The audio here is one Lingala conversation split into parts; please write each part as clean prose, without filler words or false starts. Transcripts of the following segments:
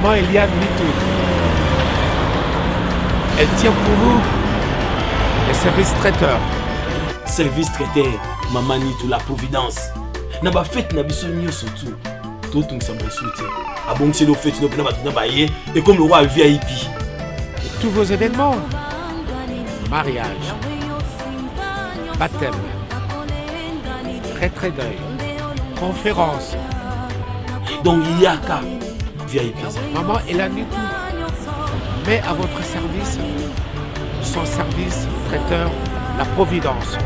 maman Eliane Nitou. Elle tient pour vous les services traiteurs. Service traiteur, maman Nitou, la providence. Na ba fête na biso nyonso tout. Tout tout ça me soutient. Ah bon, c'est nos fêtes, nos plans, na ba yé et comme le roi VIP. Et tous vos événements, mariage, baptême, retrait d'œil, conférence. Donc il y a qu'à VIP. Maman Eliane Nitou met à votre service son service traiteur, la providence.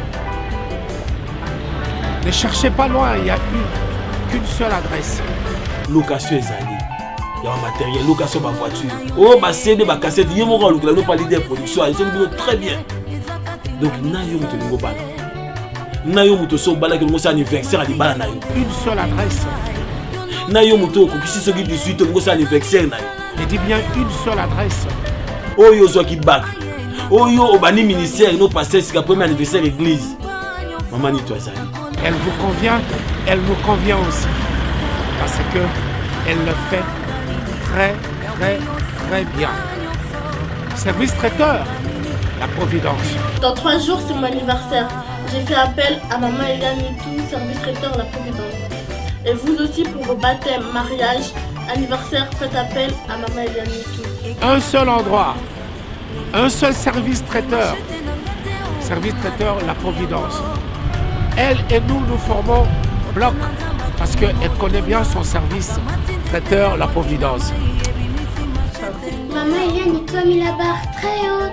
Ne cherchez pas loin, il n'y a qu'une seule adresse. Location ezali. Il y a un matériel, location de voiture. Oh, ma CD, ma cassette, il y a mon rôle, nous parlons de production, ils sont très bien. Donc, il y a un nouveau bal. Il y a un anniversaire à l'Ibala. Une seule adresse. Il y a un anniversaire. Je dis bien une seule adresse. Oh, yo, so qui back. Oh, yo, au bani ministère, nous passons c'est le premier anniversaire église. Maman Nitou ezali. Elle vous convient, elle nous convient aussi. Parce que elle le fait très bien. Service traiteur, la providence. Dans 3 jours, c'est mon anniversaire. J'ai fait appel à maman Eliane Nitou, service traiteur, la providence. Et vous aussi, pour vos baptêmes, mariages, anniversaire, faites appel à maman Eliane Nitou. Un seul endroit, un seul service traiteur. Service traiteur, la providence. Elle et nous formons bloc parce qu'elle connaît bien son service traiteur, la providence. Maman Eliane Nitou a mis la barre très haute.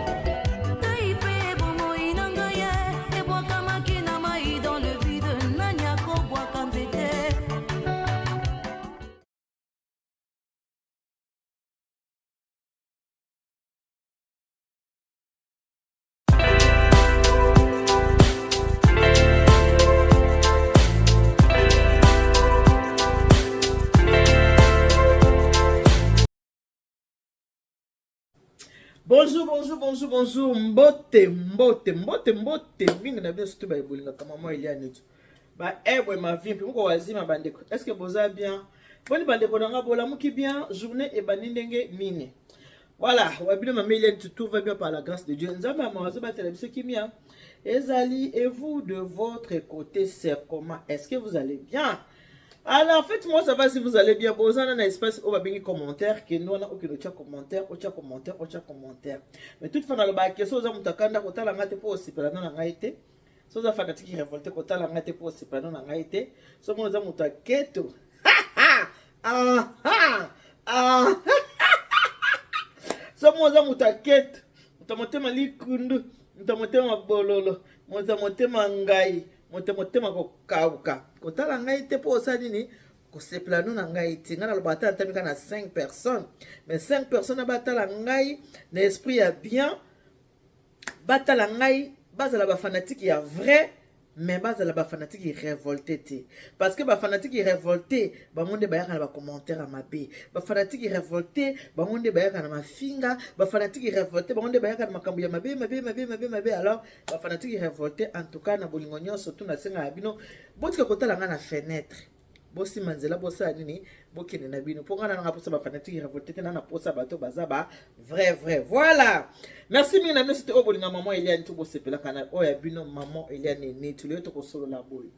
Bonjour, mbote, mingi na bien surtout ba ebolinga kama maman Eliane Nitou. Ba ebwe ma vie mpe moko wazima bandeko. Est-ce que boza bien? Boni bandeko nanga bola muki bien, journée et banindenge mine. Voilà, wabino maman Eliane Nitou, tout va bien par la grâce de Dieu. Nzamba mawazo ba télévision kimia. Ezali, et vous de votre côté, c'est comment? Est-ce que vous allez bien? Alors, en fait, moi, ça va si vous allez bien. Bon, ça, on a un espace où on va bien commentaire. Que nous, on a aucun commentaire. Mais toute fois, dans le bac, si vous avez un takanda, vous avez un peu aussi, pour la non-angalité. Si vous avez un fanatique qui révolte, vous avez un peu aussi, pour la non-angalité. Si vous avez un takete. Si vous avez un takete, vous avez un likundu, vous avez un bololo, vous avez un ngai. Motema kokauka kotala ngai te po sa nini ko seplano na ngai ti ngana lo batala tamika na 5 personnes mais 5 personnes batala ngai na esprit ya bien batala ngai bazala ba fanatique ya vrai mais bazala ba fanatique révolté parce que ba fanatique révolté ba monde ba yaka na ba commentaire ma be ba fanatique révolté ba monde ba yaka na mafinga ba fanatique révolté ba monde ba yaka na makambu ya mabe alors ba fanatique révolté en tout cas na bolingo nyonso tout na senga bino botika kotala nga na fenêtre bosi manzela bosa nini bokene na bino pour nga na posa ba fanatique révolté na posa bato bazaba vrai voilà. Merci mingi na c'était au bolinga maman Eliane Nitou bo sepela kana o ya bino maman Eliane Nitou le to ko solo la boy.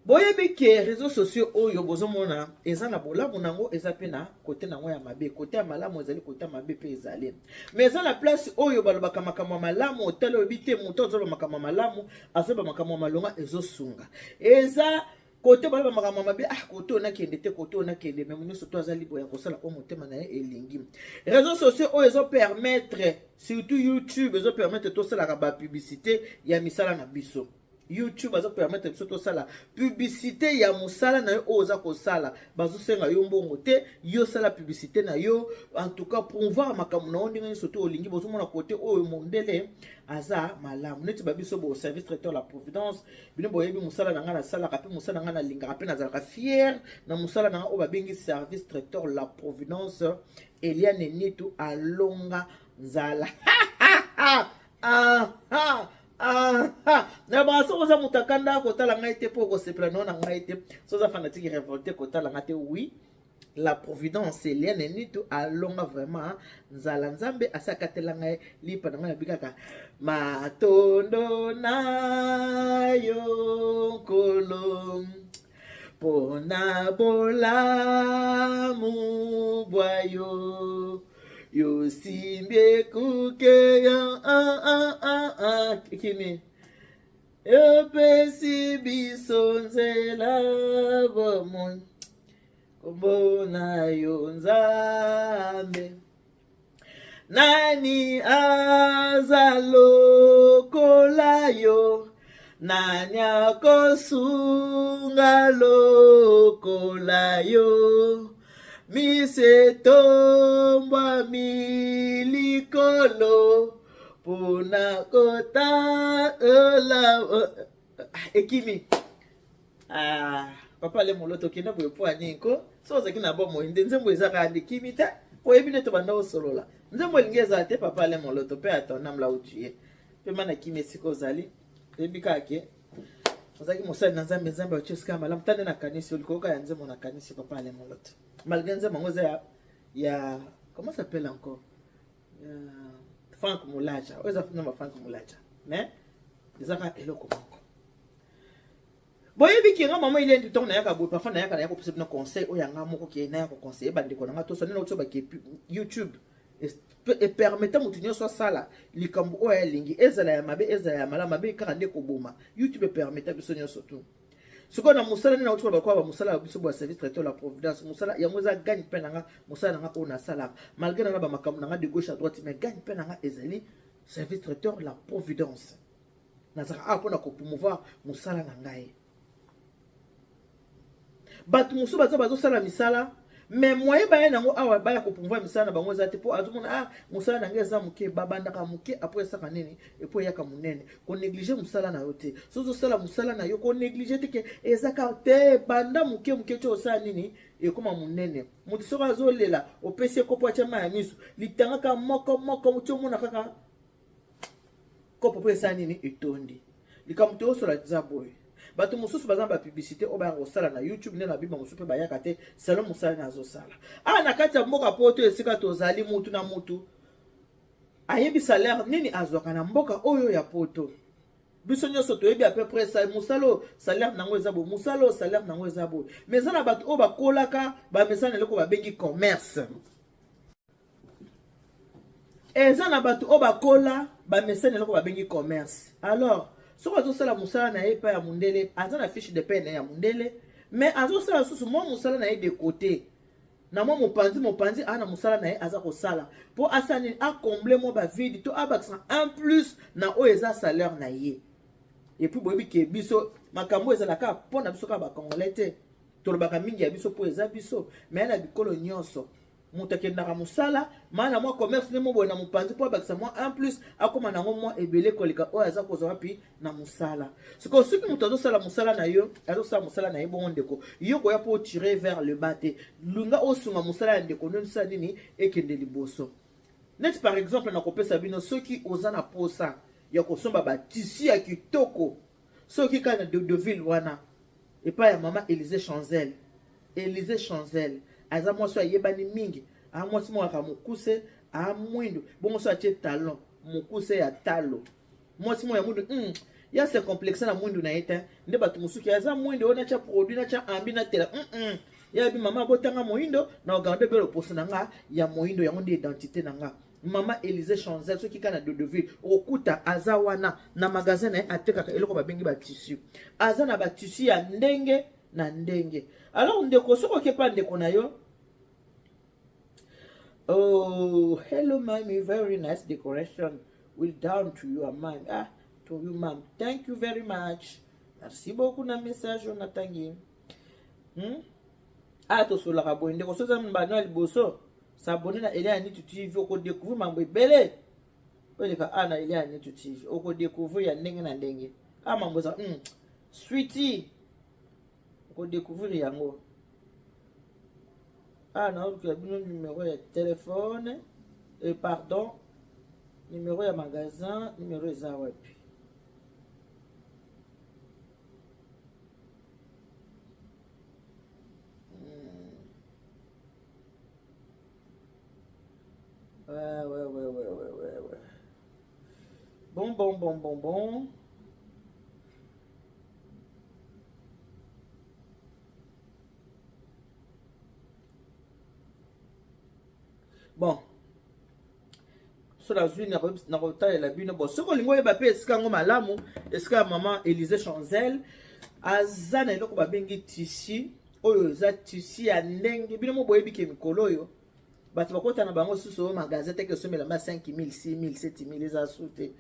Boye bike réseaux sociaux oyo bozomona eza na bolamu nango eza pe na côté nango ya mabe côté ya malamu ezali côté ya mabe pe ezali mais eza na place oyo balobaka makambo malamu hôtel oyo bite moto ozolo makambo malamu azoba makambo malonga ezosunga eza côté baloba makambo mabe côté on a kende te côté on a kende mais moni surtout azali boya kosala o motema na elingi réseaux sociaux oyo ezo permettre surtout YouTube ezo permettre to sala ba publicité ya misala na biso YouTube bazo permettre biso to sala publicité ya musala na yo oza ko sala bazo senga yo mbongo te yo sala publicité na yo en tout cas pour voir makambo na ondinga surtout olingi bozo mona côté oyo mondele aza malamu neti babiso bo service traiteur la providence bino boyebi musala na nga na sala kapi musala na nga na linga kapi na zalaka fier na musala na nga o babengi service traiteur la providence Eliane Nitou alonga nzala na ba so za mutakanda ko tala ngai te po ko sepla non na ngai te so za fanatique révolté ko tala ngate oui la providence eliane nito alonga vraiment nzala nzambe asakatela ngai lipa na ngai bikaka matondo na yo nkolo pona bolamu bwa yo yosimbie kuke ya kimi yopesi biso nzela bomoi Kombona yo nzambe nani azalokola yo nani akosunga lokola yo misetombwa milikolo pona kota ekimi papa le moloto kina boye po aniko so zaki na bomo inde nzembo ezaka andi kimita po ebine to banda osolola nzembo lingeza te papa le moloto pe atona mla utuye pe mana kimi siko zali ebika ke ozaki mosali na nzambe nzambe ocheska malam tande na kanisi olikoka ya nzembo na kanisi papa le moloto malgré nzembo ngoza ya comment ça s'appelle encore Frank Mulaja oza funa Frank Mulaja mais ezaka eloko moko boyebi ki nga mama ile ndi ton na yaka bo parfois na yaka na yako pese na conseil o yanga moko ki na yako conseiller bande ko nga to so nena ba ki YouTube et permettant mutunyo so sala likambo o ya lingi ezala ya mabe ezala ya mala mabe kaka nde ko boma YouTube permettant biso nyoso to siko na musala nena otko ba kwa ba musala biso bo service traiteur la providence musala ya ngoza gagne pe nga musala nga o na sala malgré na ba makambo nga de gauche à droite mais gagne pe nga ezali service traiteur la providence na saka apona ko promouvoir musala na ngai batu musu bazo sala misala mais moye ba yango awa ba ya ko promouvoir misala na bango zate po azomona musala na ngeza muke babanda ka muke après ça kanene et po yaka munene ko négliger musala na yote sozo sala musala na yo ko négliger te ke ezaka te banda muke to sa nini e koma munene mutu so bazolela opesi ko po chama ya misu litanga ka moko mutu mona kaka ko po sa nini etondi likamuto so la zaboy bato mususu bazamba publicité o ba sala na YouTube ne na bima musupe ba yakate salon musala na zo sala na kati ya mboka poto esika tozali mutu na mutu ayebi salaire nini azwaka na mboka oyo ya poto biso nyoso toyebi à peu près ça musalo salaire nango ezabo musalo salaire nango ezabo mais na bato o bakolaka ba mesana leko ba bengi commerce na bato o bakola ba mesana leko ba bengi commerce alors so azosala musala na ye pa ya mundele aza na fiche de paie na ya mundele mais azosala susu mo musala na ye de côté na mo mopanzi ana musala na ye aza kosala po asani a combler mo ba vide to abaksa en plus na o eza salaire na ye et puis boyebi ke biso makambo ezala ka pona biso ka ba congolais te tolobaka mingi ya biso po eza biso mais na bikolo nyonso mutakendaka musala mana mwa commerce ne mo bona mupanzi po bakisa mwa en plus akoma nango mwa ebele koleka o aza koza wapi na musala siko soki mutu azosala musala na yo azosala musala na ye bongo ndeko yo koya po tirer vers le bas te lunga osunga musala ya ndeko nonisa nini ekende liboso net par exemple na kopesa bino soki oza na posa ya kosomba ba tisi ya kitoko soki kana de ville wana epa ya mama Élysée Chanzel aza mwasi ayebani mingi mwasi mwaka mukuse mwindo bongo so atie talon mukuse ya talo mwasi mwa ya mwindo ya se complexe na mwindo na yeta nde bato musuki aza mwindo ona cha produit na cha ambi na tela ya bi mama botanga mwindo na ogande belo poso na nga ya mwindo ya nde identité na nga mama Élysée Chanzel soki kana de ville okuta aza wana na magasin na atekaka eloko babengi ba tissu aza na ba tissu ya ndenge na ndenge alors ndeko soko kepa ndeko na yo oh hello mommy, very nice decoration will down to you ma'am to you ma'am, thank you very much, merci beaucoup na message on atangi to sola boye ndeko soza mbana liboso s'abonner na Eliane TV oko découvrir mambo ebele oleka ana Eliane TV oko découvrir ya ndenge na ndenge mambo za sweetie oko découvrir yango na okia bino numéro ya téléphone et pardon numéro ya magasin numéro eza wapi Ouais. Bon. Bon. Sur la zone, na rota la bino. Bon, ce qu'on lui va payer, est-ce qu'on malamu, est-ce que maman Élisée Chanzel, azana eloko babengi tissu, oyo za tissu ya ndenge, bino mo boyebi ke mikolo yo. Bato bakota na bango susu au magasin te que somela ma 5000, 6000, 7000 eza soute.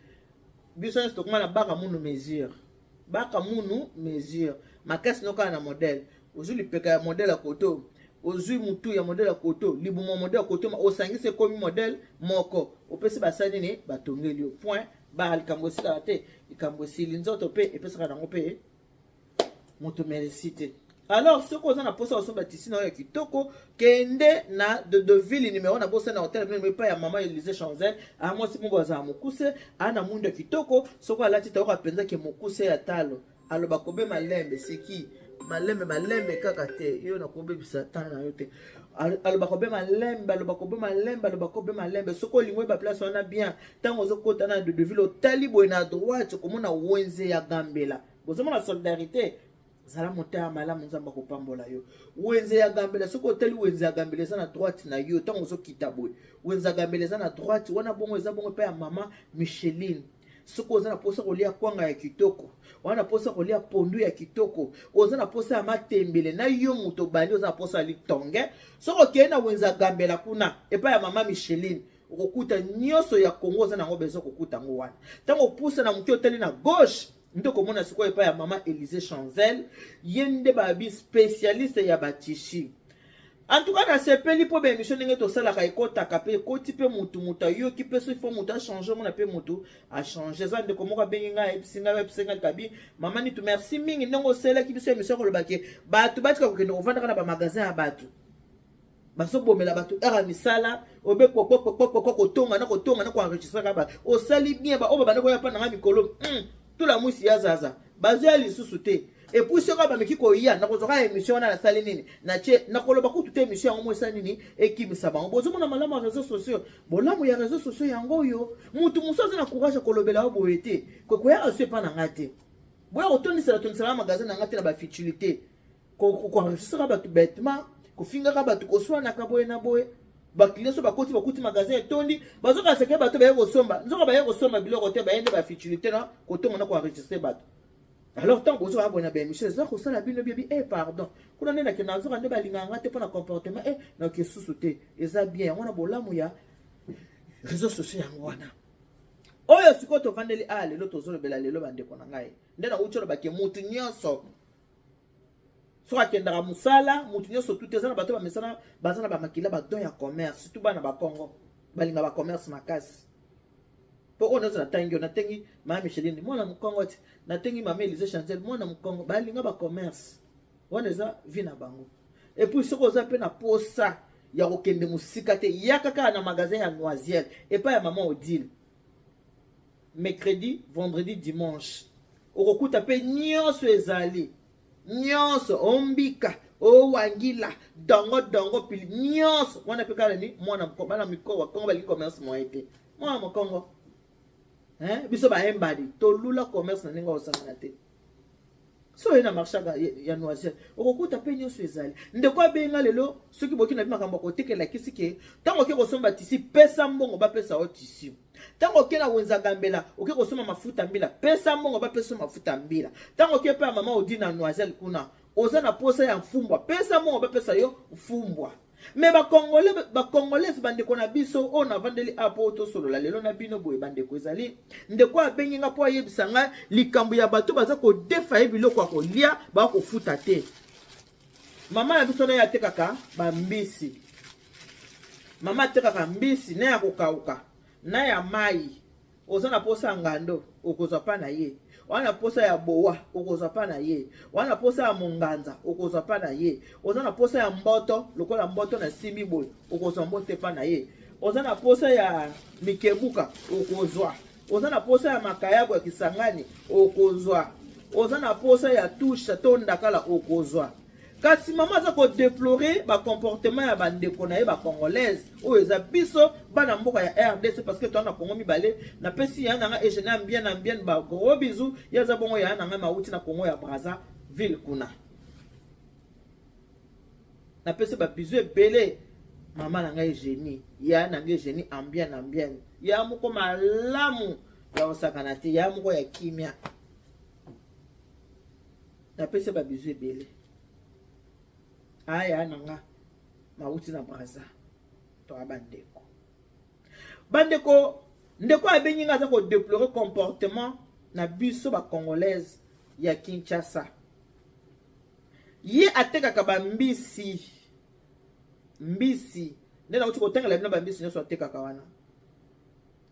Biso est to na baka munu mesure. Baka munu mesure. Makasi no kana modèle. Ozuli peka ya modèle à koto. Ozui mutu ya modèle à koto. Libumo modèle à koto ma osangise komi modèle moko. Opesi basani ne batongeli au point ba likambosi la te. Likambosi linzoto pe epesa kana ngope. Moto merecite. Alors, ce qu'on a posé au son bâtisse dans le kitoko, kende na de ville numéro na bossé na hôtel mais pas ya maman Élisée Chanzel, à moi c'est mon voisin mokuse, ana mundo kitoko, ce qu'on a la tita ora penza ke mokuse ya talo. Alors bakobe malembe c'est qui? Malembe kakate, yo na kobe bisatan na yote. Alors bakobe malembe, ce qu'on limwe ba place on a bien. Tant aux côtés na de ville hôtel bo na droite comme on a wenze ya gambela. Bozo la solidarité. Zala mota malamu nzamba kopambola yo wenze ya gambela soko hôtel wenze ya gambela za na droite na yo tango zo kitabwe wenze ya gambela za na droite wana bongo eza bongo pa ya mama Micheline soko za na posa kolia kwanga ya kitoko wana posa kolia pondu ya kitoko oza na posa ya matembele na yo muto bandi oza na posa litonge soko kena wenze ya gambela kuna epa ya mama Micheline okokuta nyoso ya Kongo za na ngo bezo kokuta ngo wana tango pusa na mukio teli na gauche. Nto komona siko epa ya mama Élisée Chanzel yende babi spécialiste ya batishi. En tout cas na sepeli po be émission ndenge to sala ka ekota kape koti pe mutu yo ki pe so ifo mutu a changer mona pe mutu a changer za ndeko moko benginga episinga kabi mama ni tu merci mingi ndongo sela ki biso émission ko lobake batu batika ko kende ovanda kana ba magasin ya batu. Baso bomela batu era misala obe ko tonga na ko enregistrer ka ba o sali bien ba o ba ndeko ya pa na mikolo tout la mousse ya zaza bazia lisusu te et puis ce ka meki ko ya na ko zoka émission na sali nini na che na ko loba ko toute émission ngo sa nini ekimisa bango bozo mona malama réseaux sociaux bolamu ya réseaux sociaux yango yo mutu musoza na courage ko lobela bo ete ko ya ose pa na ngate boya otoni sala magasin na ngate na ba futilité ko enregistrer ba tout bêtement ko finga ka ba tout ko swa na ka boye na boye ba client so bakuti magasin etondi bazoka seke bato ba yeko somba nzoka ba yeko somba biloko te ba yende ba futilité na ko tonga na ko enregistrer bato. Alors tant que vous avez bien monsieur ça ko sala bino bibi pardon kuna nena ke nazoka nde balinga ngate pona comportement na ke susuté eza bien on a bolamu ya réseaux sociaux yango wana oyo siko to vandeli lelo tozolo bela lelo bande kona ngai ndena ucholo ba ke mutu nyonso soka kendaka musala mutu nyonso tout ezana bato bamesana bazana bamakila bato ya commerce surtout bana ba Congo balinga ba commerce makasi po ono za tangi na tengi mama Micheline mwana mukongo ti na tengi mama Élisée Chanzel mwana mukongo balinga ba commerce wana za vina bango et puis soko za pe na posa ya kokende musika te yakaka na magasin ya Noisiel et pas ya maman Odile mercredi vendredi dimanche okokuta pe nyonso ezali nyonso ombika o wangila dongo pili nyonso wana pe kala ni mwana mkongo na miko wa Kongo bali commerce moete mwana mkongo biso ba embadi to lula commerce na ninga osangana te so ina marchaka ya Noisiel okokuta pe nyonso ezali ndeko abenga lelo soki boki na bimakambo ko tekela kisike tango ke kosomba tisi pesa mbongo ba pesa o tisi tango ke na wenza gambela oke kosoma mafuta mbila pesa mbongo ba pesa mafuta mbila tango ke pa mama odi na Noisiel kuna oza na posa ya mfumbwa pesa mbongo ba pesa yo mfumbwa mais ba congolais bande ko na biso on a vandeli apo to solo la lelo na bino boye bande ko ezali ndeko abenginga po ayebisanga likambo ya bato baza ko defa biloko ko lia ba ko futa te mama na biso na ya tekaka ba mbisi mama tekaka mbisi na ya kokauka na ya mai oza na posa ngando okozwa pa na ye wana posa ya boa okozwa pa na ye wana posa ya monganza okozwa pa na ye oza na posa ya mboto lokola mboto na simbi boy okozwa mbote pa na ye oza na posa ya mikebuka okozwa oza na posa ya makayabo ya Kisangani okozwa oza na posa ya tusha tonda kala okozwa kasi mama aza kodéplore bacomportement ya bandeko na ye bacongolaise oyo eza biso bana mboka ya RDC parce que toa na Congo mibale napesi ya nanga Eugénie ambien bagros bisou ye aza bongo ya nanga mauti na Congo ya Brazzaville kuna napesi babizu ebele mama nanga Eugénie ya nanga Eugénie ambien ya moko malamu ya osakana te ya moko ya kimia napesi babizu ebele aya nanga mauti na Braza to bandeko ndeko abengi nga za ko déplorer comportement na biso ba congolaise ya Kinshasa ye atekaka ba mbisi ndena uti ko tengela bina ba mbisi nyoso atekaka wana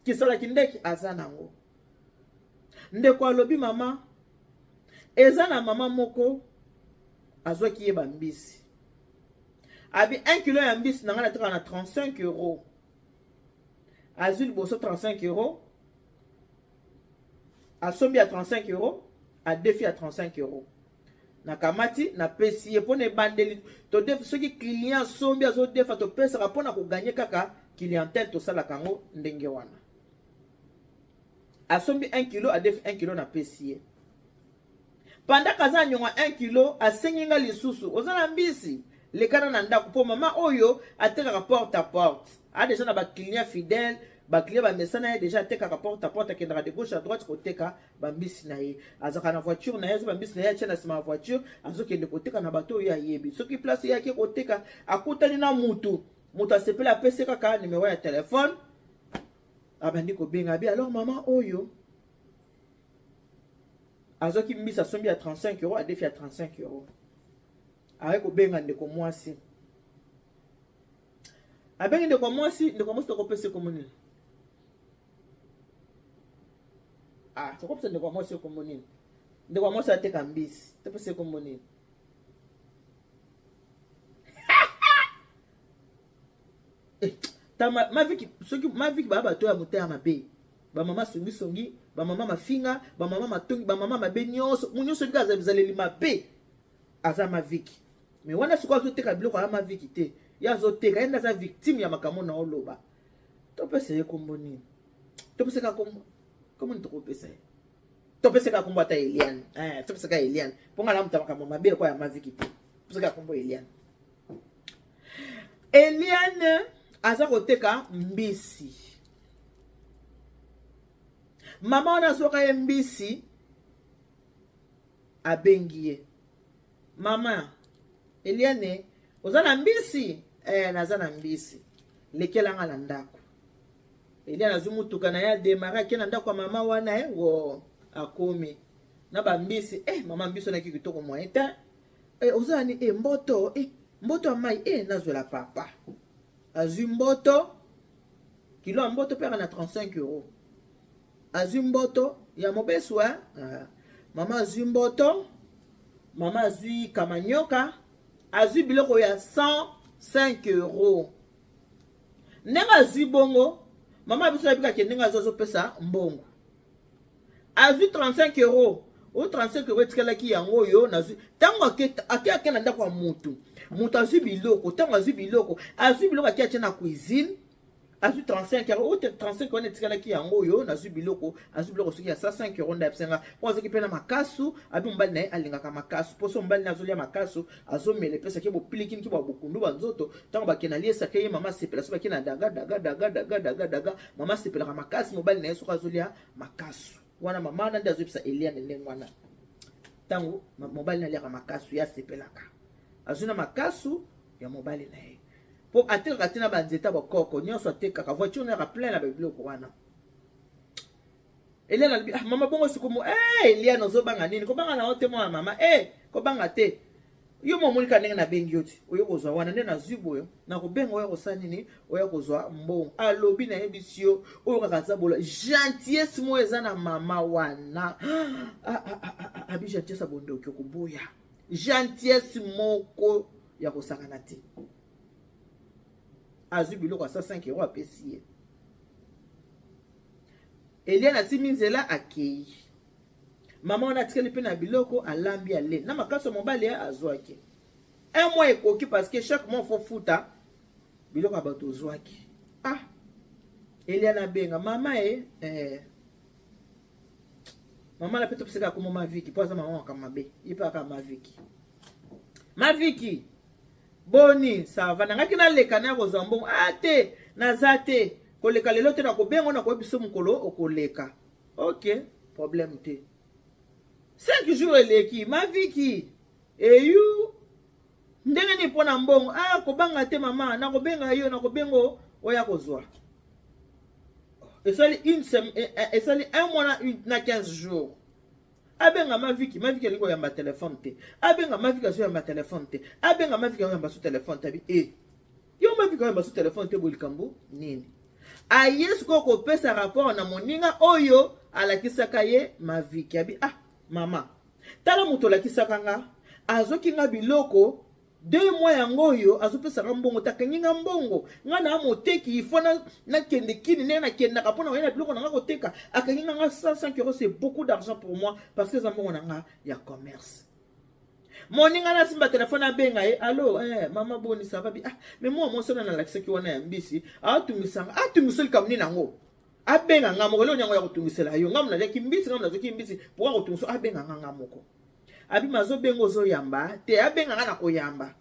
kisala kindeki aza nango ndeko alobi mama eza na mama moko azwaki ye ba mbisi abi 1 kilo ya mbisi nanga na teka na 35 €. Azul boso 35 €. Asombi à 35 €. A défi à 35 €. Na kamati na pesi ye pone bandeli to def soki client sombi azo defa to pesa rapona ko gagner kaka clientèle to sala kango ndenge wana. Asombi 1 kilo a défi 1 kilo na pesi ye. Pendant kaza nyonga 1 kilo asenginga lisusu ozana mbisi le kana na ndako po mama oyo ateka porte à porte a déjà na ba client fidèle ba client ba mesana déjà ateka porte à porte akendra de gauche à droite koteka ba mbisi na ye azaka na voiture na ye ba mbisi na ye tena sima voiture azokende koteka na bato ya yebi soki place yake koteka akutani na mutu asepela pese kaka numéro ya téléphone abandi ko benga bi alors mama oyo azoki mbisi asombi à 35 € a défi à 35 €. Avec au benga ndeko mwasi abengi ndeko mwasi to pese komoni to kopesa ndeko mwasi komoni ndeko mwasi ateka mbisi to pese komoni ma viki baba to ya mutaya mabe ba mama songi ba mama mafinga ba mama matongi ba mama mabe nyonso ndika zaleli mabe aza ma viki mais wana siko zo teka biloko ya ma viki te ya zo teka enda za victime ya makambo na oloba to pese ye komboni to pese ka kombo to pese to pese ka kombo ata Eliane to pese ka Eliane ponga la mutama makambo mabe kwa ya ma viki te pese ka kombo Eliane aza ko teka mbisi mama wana soka ye mbisi abengie mama Eliane ozana mbisi nazana mbisi lekela nga na ndako Eliane azumutuka na ya demara kena ndako mama wana wo akomi na ba mbisi mama mbisi na kitoko moyeta ozani mboto amai nazwela papa azwi mboto kilo mboto pera na 35 €. Azwi mboto ya mobesu mama azwi mboto mama azwi kamanyoka azwi biloko ya 105 €. Nenga azwi bongo mama biso abika ke nenga zozo pesa mbongo azwi 35 €. O 35 € tikalaki yango yo nazwi tango ake na ndako ya mutu azwi biloko tango azwi biloko ake na cuisine azwi 35 €. O 35 € tikalaki yango yo nazwi biloko soki ya 105 € ndapsenga po azoki pena makasu abi mbali na ye alingaka makasu poso mbali na azolia makasu azomele pesa ke bopilikini ki bokundu banzoto tango bakena liesa ke ye mama sepela so bakena daga mama sepela makasu mobali na ye soki azolia makasu wana mama na ndio azopisa Eliane ndenge wana tango mobali na lia makasu ya sepelaka azuna makasu ya mobali na ye po ateka tina banzeta bokoko nyonso ateka voiture na plein na biloko wana Eliane mama bongo sikumu Eliane ozobanga nini ko banga na ote mwa mama ko banga te yo momunika ndenge na bengi yoti oyo kozwa wana nde na zuboyo na kobenga oyo kosala nini oyo kozwa mbongo alobi na yebisio oyo kaka zabola gentillesse mo eza na mama wana abi gentillesse abonde oki koboya gentillesse moko ya kosakana te azwi biloko ya 105 € apesi ye Eliane asimi nzela akei mama wana atikeli pe na biloko alambi ale na makaso mobali azwaki un mois ekoki parce que chaque mois faut futa biloko ya bato ozwaki. Ah, Eliana benga mama mama la peto pseka komo Maviki poza mama kama be ipa kama Maviki boni ça va nangaki na leka na kozambo ate nazate koleka lelo te na kobengo na kobiso mukolo okoleka. OK, problème te. 5 jours eleki Maviki eyu ndenge ni pona mbongo kobanga te mama na kobenga yo na kobengo oya kozwa. Et ça un mois na 15 jours. Abenga Maviki liko yamba téléphone te. Abenga Maviki aso yamba téléphone te. Abenga Maviki yamba su téléphone te bi yo Maviki yamba su téléphone te bolikambo nini. Ayes ko pesa rapport na moninga oyo alakisaka ye Maviki abi mama. Tala muto lakisaka nga azoki nga biloko 2 mois yango yo azopesa mbongo takanginga mbongo nga na moteki ifona na kende kini na kenda kapona wena biloko na nga koteka akanginga nga 105 euros. C'est beaucoup d'argent pour moi parce que zambongo na nga ya commerce. Moninga na simba téléphone abenga allô mama boni ça va bien mais moi sona na lakisaki wana ya mbisi atumisanga atumisoli kamni nango abenga nga moko leo nyango ya kutumisela yo nga mna ki mbisi nga mna zoki mbisi pour kutumiso abenga nga moko abi mazo bengo zo yamba te abenga nga na koyamba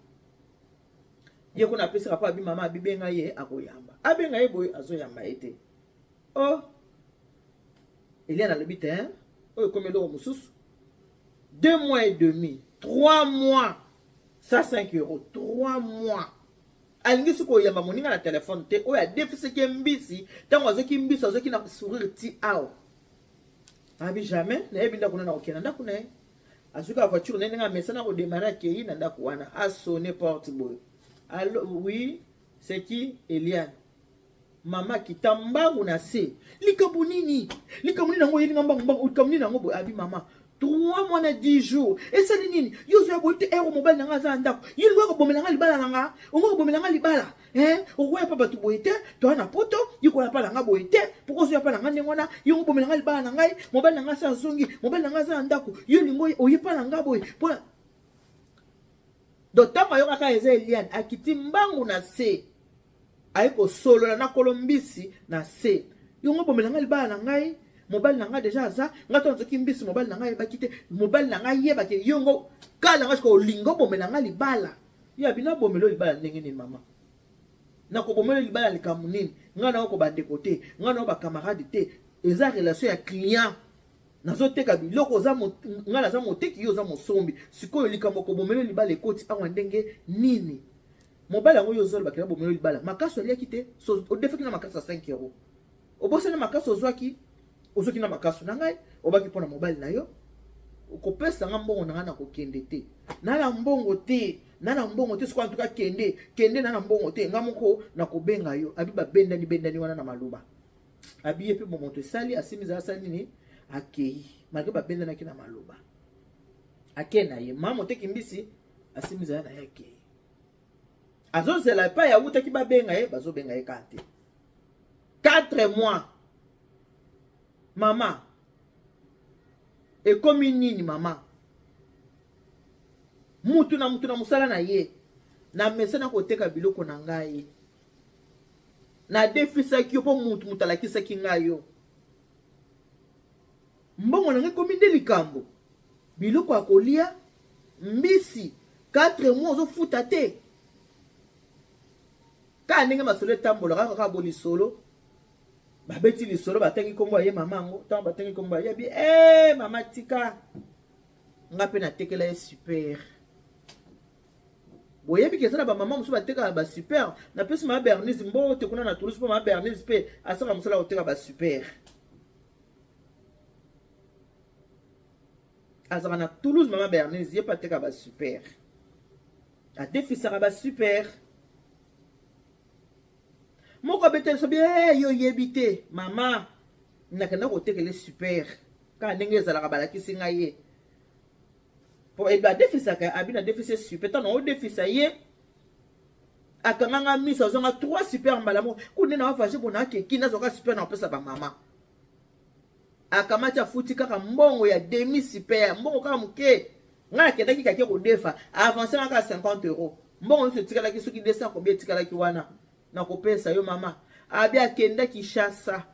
ye kuna pesa pa abi mama abi benga ye akoyamba abenga ye boy azo yamba ete il y a na lebite comme le mususu 2 mois et demi 3 mois ça 5 euros 3 mois alingi suko yamba moninga na téléphone te oya déficit ke mbisi tango azoki mbisi azoki na sourire ti ao abi jamais na ebinda kuna na okena nda kuna azuka voiture nene nga messana ko démarrer ke ina nda kuana a sonner porte boy. Allô oui c'est qui Eliane mama kitambangu na se likabunini nango yini ngamba ukamuni nango boy abi mama 3 mois na 10 jours et ça nini yozo ya boite ero mobile nanga za ndako yini ko bomelanga libala nanga ongo bomelanga libala okoya pa batu boite to na poto yiko ya pa nanga boite pourquoi zo ya pa nanga ngona yongo bomelanga libala nanga mobile nanga sa zongi mobile nanga za ndako yini ngo oyepa nanga boy po dotama yoka ka eze Eliane akiti mbangu na se ayiko solo na kolombisi na se yongo bomelanga libala nanga mobile nanga déjà ça ngato nzoki mbisi mobile nanga yebakite mobile nanga yebake yongo kala nga ko lingo bomelanga libala ya bina bomelo libala ndenge ni mama na ko bomelo libala likamunini ngana ko bande côté ngana ba camarade te eza relation ya client nazo teka biloko za ngana za moteki yo za mosombi sikoyo likambo ko bomelo libala ekoti awa ndenge nini mobile yango yo zolo bakela bomelo libala makaso ali akite so odefeki na makaso 5 euros obosana makaso ozwaki ozoki na makaso na ngai obaki pona mobile na yo okopesa nga mbongo na nga na kokende te na mbongo te siko en tout cas kende na mbongo te nga moko na kobenga yo abi ba bendani wana na maluba abi epe bo moto sali asimiza asali ni akei malgré ba bendana ki na maluba akena ye mama te kimbisi asimiza na yake azozela pa ya uta ki ba benga ye bazo benga ye kate 4 mois mama ekomi nini mama mutu na musala na ye na mesana koteka biloko na ngai na defisa ki po mutu mutalakisa ki ngai yo mbongo na ngai komi nde likambo biloko akolia mbisi 4 mois zo futa te ka ndenge masolo etambola kaka bolisolo babeti lisolo batengi kombo ye mamango tant batengi kombo ya bi mama tika nga pe na tekela ye super boyebi ke sana ba mama muso bateka ba super na pesi ma Bernice mbote kuna na Toulouse po ma Bernice pe asaka musala oteka ba super azaka na Toulouse mama Bernice ye pateka ba super a defisaka ba super moko betel so bien yo yebite mama nakenda ko tekele super ka ndenge ezalaka balakisi nga ye po eba defisa ka abina defisa super tant o defisa ye akanganga misa zonga 3 super mbala mo kunde na wafaje bona ke kina zoka super na pesa ba mama akamata futi kaka mbongo ya demi super mbongo kaka muke nga kendaki kake ko defa avancer nga 50 euros mbongo se tikala ki soki 200 combien tikala ki wana na ko pesa yo mama abi akendaki Kinshasa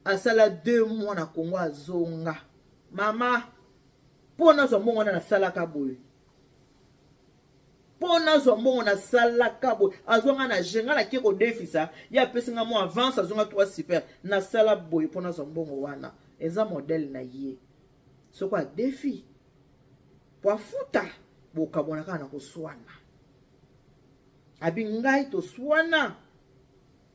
asala 2 mois na Congo azonga mama pona zo mbongo na salaka boye pona zo mbongo na salaka boye azonga na jenga na kiko defisa ya pesinga mo avance azonga 3 super na sala boye pona zo mbongo wana eza modèle na ye soko a défi po afuta bokabona kana koswana abi ngai to swana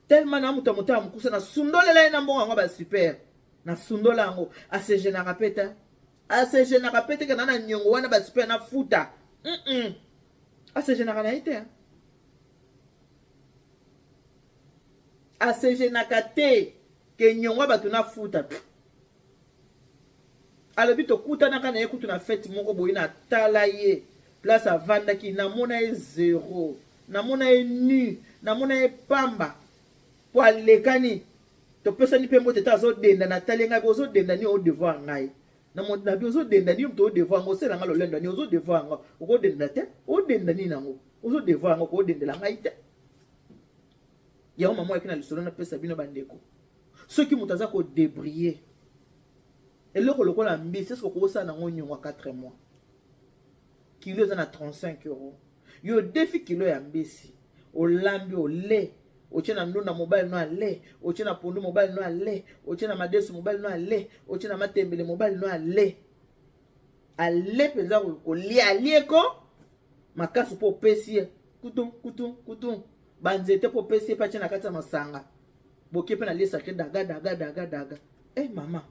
tellement na muta muta mukusa na sundolela na mbongo ngaba super na sundola ngo aseje na kapete kana na nyongo wana ba super na futa aseje na kana ite aseje na kate ke nyongo ba tuna futa alobi to kuta na kana ekutu na fête moko boyi na tala ye place avandaki na mona e 0 na mona e nu na mona e pamba po alekani to pesa ni pembo teta zo denda na talenga bo zo denda ni o devoir ngai na mo na bi zo denda ni mto o devoir ngo sela ngalo lendo ni o zo devoir ngo o denda te o denda ni nango o zo devoir ngo ko dendela ngai te ya mama mo ekina lisolo na pesa bino bandeko soki mutaza ko débrier eloko lokola mbisi est-ce que ko sa na ngonyo wa 4 mois kilo za na 35 euros yo défi kilo ya mbisi olambi ole ochena ndona mobile no ale ochena pondu mobile no ale ochena madesu mobile no ale ochena matembele mobile no ale penza ko lia lieko makasu po pesi kutum banzete po pesi pa chena kata masanga bokepe na lesa ke daga mama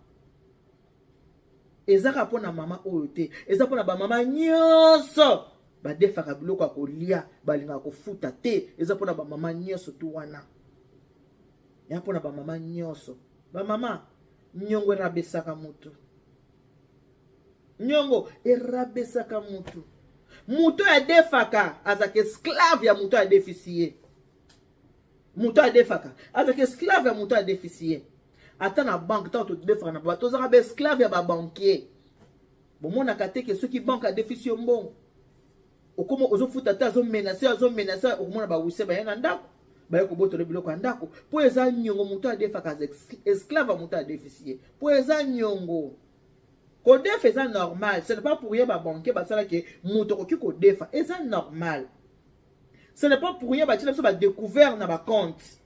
ezaka pona mama oyo te eza pona ba mama nyonso ba defaka biloko akolia balinga kofuta te eza pona ba mama nyonso tu wana ya pona ba mama nyonso ba mama nyongo erabesaka mutu nyongo erabesaka mutu ya defaka azaka esclave ya mutu ya déficient mutu ya defaka azaka esclave ya mutu ya déficient ata na banque tant to defaka na bato zaka ba esclave ya ba banquier bomona kateke ceux qui banque a déficient mbongo okomo ozofuta ta zo menacer okomona ba wise ba yana ndako ba yeko boto biloko ya ndako po eza nyongo mutu ya defaka esclave ya mutu ya déficient po eza nyongo ko defa eza normal ce n'est pas pour rien ba banquier ba sala ke mutu ko ki ko defa eza normal ce n'est pas pour rien ba tila so ba découvert na ba compte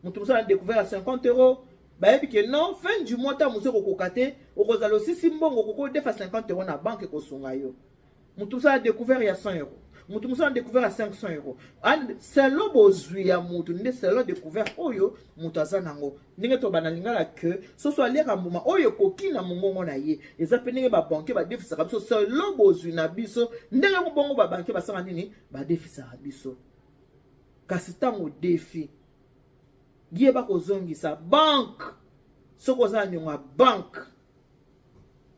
mutu so a découvert à 50 euros ba yebi ke non fin du mois ta muso ko kokate okozala aussi simbongo ko defa 50 euros na banque ko sunga yo mutu so a découvert ya 100 euros mutu so a découvert à 500 euros c'est lo bozui ya mutu nde c'est lo découvert oyo mutu azanango ndenge to banalingala que so so aleka mbuma oyo kokina mongongo na ye eza pe ndenge ba banque ba defisa biso c'est lo bozui na biso ndenge mbongo ba banque ba sanga nini ba defisa biso kasi tango défi Guy bako zongisa banque soko za nyonga banque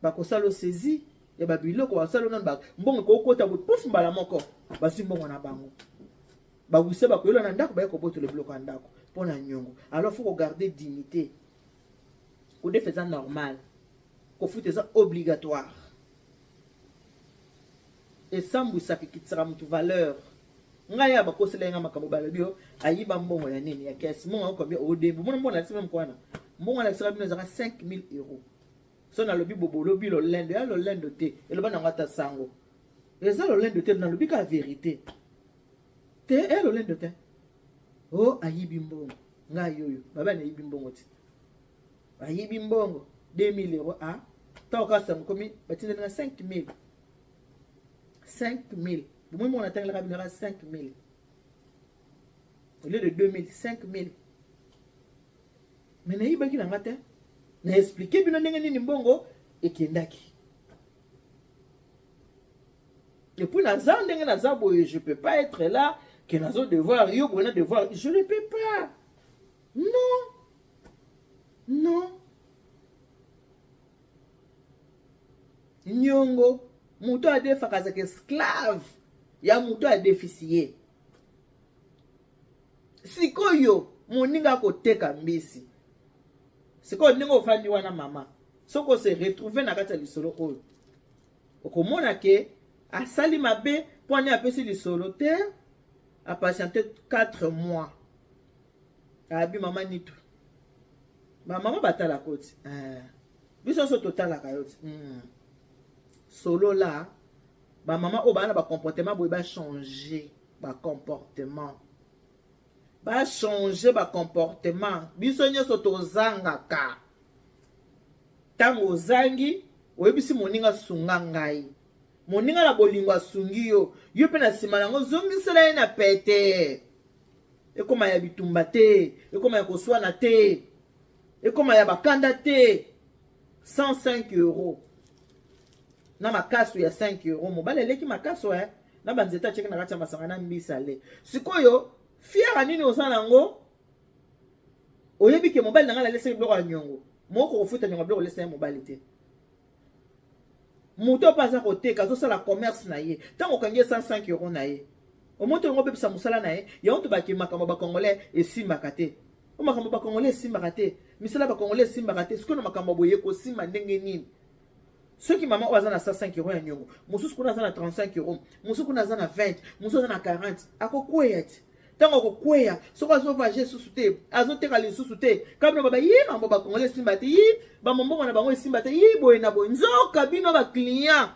bako salo saisi ya babiloko basalo nan ba mbongo ko kota bo pouf mbala moko basi mbongo na bango ba wise bako yelo na ndako ba ko boto le biloko ndako pona nyongo alors faut garder dignité ko defeza normal ko futeza obligatoire et sambu sakikitsara mutu valeur ngai aba koselenga makambo balobio ayiba mbongo ya nini ya kesi mbongo ko bi odembo mbongo na sima mkwana mbongo na sira bino zaka 5000 euros so na lobi bobo lobi lo lendo ya lo lendo te eloba na ngata sango eza lo lendo te na lobi ka vérité te lo lendo te oh ayibi mbongo ngai yoyo baba na ayibi mbongo te ayibi mbongo 2000 euros a ta ka sango komi batinde na 5000 moi, mon atteint la rabine 5 000. Au lieu de 2 000, 5 000. Mais naïba qui n'a matin. N'a expliqué bien n'engagé ni bongo et qui ndaki. Et puis Nazar n'engagé Nazar boy, je peux pas être là. Que Nazar devoir, yo bon devoir, je ne peux pas. Non. Nyongo, muto a des fakazak esclave. Ya mutu a déficient. Sikoyo moninga ko teka mbisi. Sikoyo ningo fandi wana mama. Soko se retrouver na kata lisolo oyo. Okomona ke asali mabe po ane apesi lisolo te apatiente 4 mois abi mama nitu mama batala koti biso so totalaka yo ti solo la ba mama o bana ba comportement boy ba changer ba comportement biso nyonso tozangaka tango ozangi oyebisi moninga sunga ngai moninga na bolingo asungi yo pe na nsima nango zongisela ye na pete ekoma ya bitumba te ekoma ya koswana te ekoma ya bakanda te 105 euros na makaso ya 5 euros mobali eleki makaso na banzeta cheke na kati ya masanga na mbisa le sikoyo fiera nini oza nango oyebi ke mobali nanga lalesa biloko ya nyongo moko kofuta nyongo biloko lesa ye mobali te moto mpe aza koteka azosala commerce na ye ntango okangi 105 euros na ye omoto yango opepisa mosala na ye yango tobaki makambo bakongolais esimbaka te o makambo bakongolais esimbaka te misala bakongolais esimbaka te sikoyo na makambo boye kosimba ndenge nini soki mama oyo aza na 105 euros ya nyongo mosusu kuna aza na 35 euros mosusu kuna aza na 20 mosusu aza na 40 akokweya ti ntango akokweya soko azovage lisusu te azoteka lisusu te kabino baba ye mambo bakongolais esimba te ye bamombongo na bango esimba te ye boye na boye nzoka bino baclient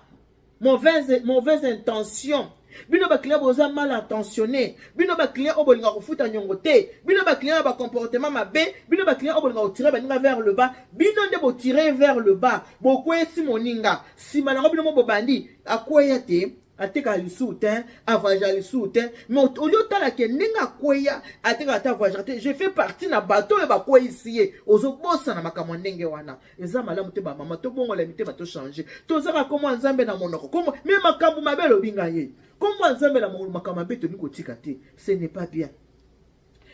mauvaise intention bino baclient boza mal intentionné bino baclient oyo bolinga kofuta nyongo te bino baclient ba comportement mabe bino baclient oyo bolinga kotire baninga vers le bas bino nde botire vers le bas bokwesi moninga nsima nango bino mo bobandi akweya te ateka lisusu te avoyage lisusu te mais olio otalaka ndenge akweya ateka ata avoyage te je fais partie na bato oyo bakweyisi ye ozobosana makambo ndenge wana eza malamu te bamama tobongola mitema tochange tozaka komwa nzambe na monoko komwa me makambo mabe elobinga ye komwa nzambe na makambo mabe tolingi kotika te ce n'est pas bien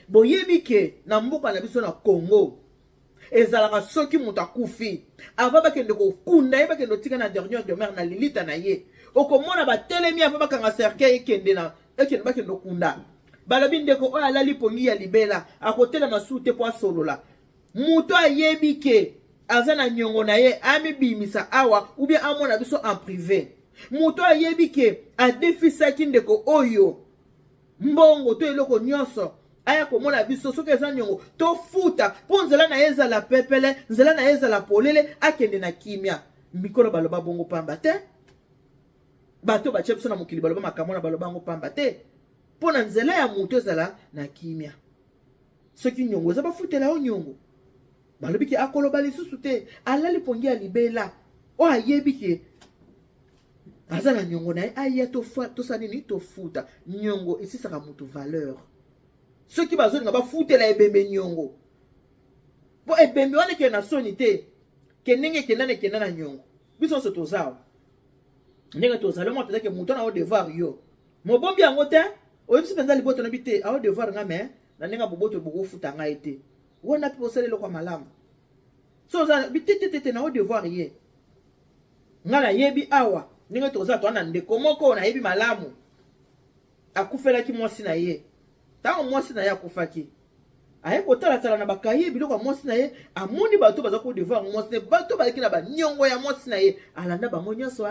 boyebi ke na mboka na biso na Congo ezalaka soki moto akufi ava bakende kokunda ye bakende otika na dernière demeure na lilita na ye okomona batelemi ava bakanga cercueil ekende bakende okunda balobi ndeko oyo alali pongi ya libela akotelema su te po asolola moto ayebi ke aza na nyongo na ye amibimisa awa ou bien amona biso en privé moto ayebi ke adefisaki ndeko oyo mbongo to eloko nyonso aya komona biso soki eza nyongo tofuta mpo nzela na ye ezala pepele nzela na ye ezala polele akende na kimia mikolo baloba bongo pamba te bato batie biso na mokili baloba makambo na baloba yango pamba te mpo na nzela ya moto ezala na kimia soki nyongo eza bafutela yo nyongo balobi ke akoloba lisusu te alali pongi ya libela oyo ayebi ke aza na nyongo na ye aya tosala nini tofuta nyongo esisaka moto valeur soki bazolinga bafutela ebembe nyongo mpo ebembe wana ekende na soni te ke ndenge ekenda na nyongo biso nyonso tozawa ndenge tozali mwa tozake moto na o devoir yo mobombi yango te oyebisi mpenza liboto na bi te ao devoir nga me na ndenge boboto bokofuta ngai te wana mpe osala eloko ya malamu so oza bitetete na o devoir ye nga nayebi awa ndenge toza twana ndeko moko nayebi malamu akufelaki mwasi na ye ntango mwasi na ye akufaki aye kotalatala na bakaye biloko ya mwasi na ye amoni bato baza ko devoir mwasi na bato baleki na banyongo ya mwasi na ye alanda bango nyonso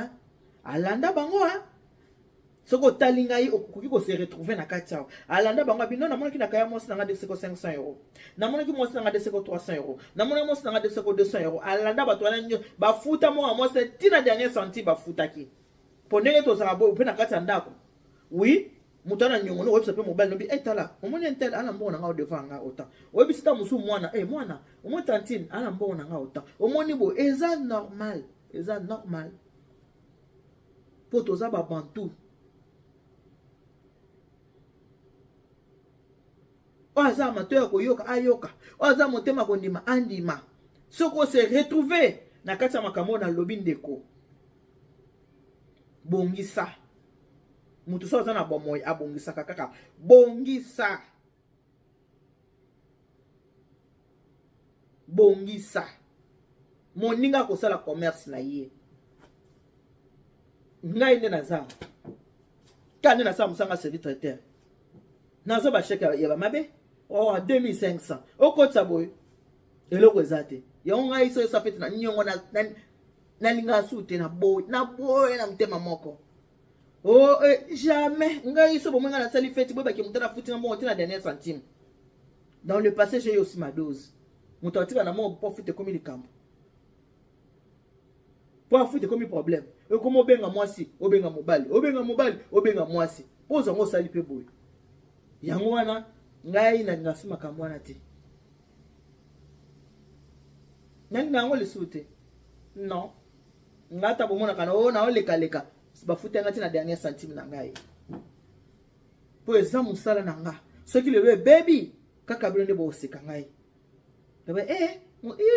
alanda bango soki otali ngai okoki kose retrouver na kati awa alanda bango abino namonaki na kaya mwasi na nga deseko 500 euros namonaki mwasi na nga deseko 300 euros namonaki mwasi na nga deseko 200 euros alanda bato wana nyonso bafuta moko ya mwasi ntina dernier centi bafutaki mpo ndenge tozala boye mpe na kati ya ndako oui moto ana nyongo no oyebisa mpe mobali nobi etala omoni entel ana mbongo na nga odeva nga autant oyebisi ta mosusu mwana mwana omoni tantine ana mbongo na nga autant omoni boye eza normal mpo toza babantu oyo aza mato ya koyoka ayoka oyo aza motema kondima andima soki ose retrouve na kati ya makambo na lobi ndeko bongisa mutu so aza na bomoi abongisaka kaka bongisa moninga kosala commerce na ye ngai nde naza kande nasala mosanga service traiteur nazo basheke ya bamabe 2500 okotisa boye eloko eza te yango ngai so esafeti na nyongo nalinga su te na boye na motema moko Oh, jamais. Ngai so bomenga na sali fête boba ki mutana futi ngamo na dernier centime. Dans le passé, j'ai eu aussi ma dose. Mutatika na mo pour fuite comme likambo. Pour fuite comme problème. Et comment benga mwasi, obenga mobali, obenga mobali, obenga mwasi. Poza ngo sali pe boy. Yango wana ngai na ngasima kamwana te. Nani nango lisute? Non. Ngata bomona kana o na o leka. Sibafuta ngati na dernier centime na ngai. Po eza musala na nga. Soki le baby kaka bilonde bo oseka ngai. Daba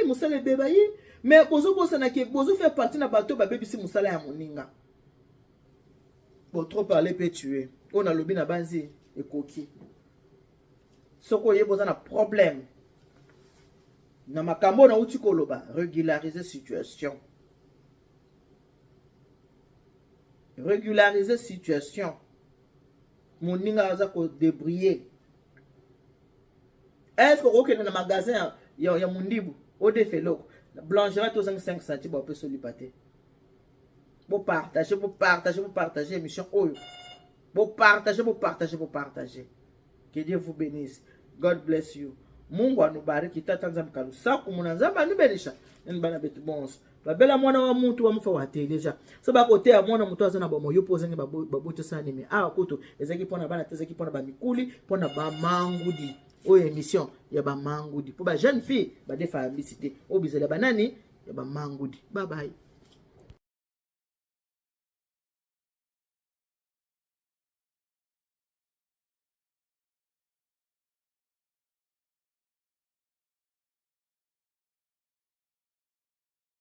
musala beba yi mais bozo bosa na ke bozo faire partie na bateau ba baby si musala ya moninga. Bon trop parler peut tuer. On a lobi na banzi ekoki. Soko ye boza na problème. Na makambo na uti koloba régulariser situation. Régulariser situation. Moninga aza ko débrouiller. Est-ce que ok dans le magasin ya mundibu au défait loko blancherie tous 5 centimes on peut se lipater. Bon partager émission oyo. Bon partager. Que Dieu vous bénisse. God bless you. Mungu anubariki tata nzambe kalusa kumuna nzambe anubelisha nbana betu bons. Babela mwana wa muntu wa mufa wa teleja. So ba kote ya mwana mutu azana ba moyo pozenge baboto sana mais a koto ezaki pona bana tezaki pona ba mikuli pona ba mangudi. Oyo émission ya ba mangudi. Pour ba jeune fille ba defa ambicité. Obizela banani ya ba mangudi. Bye bye.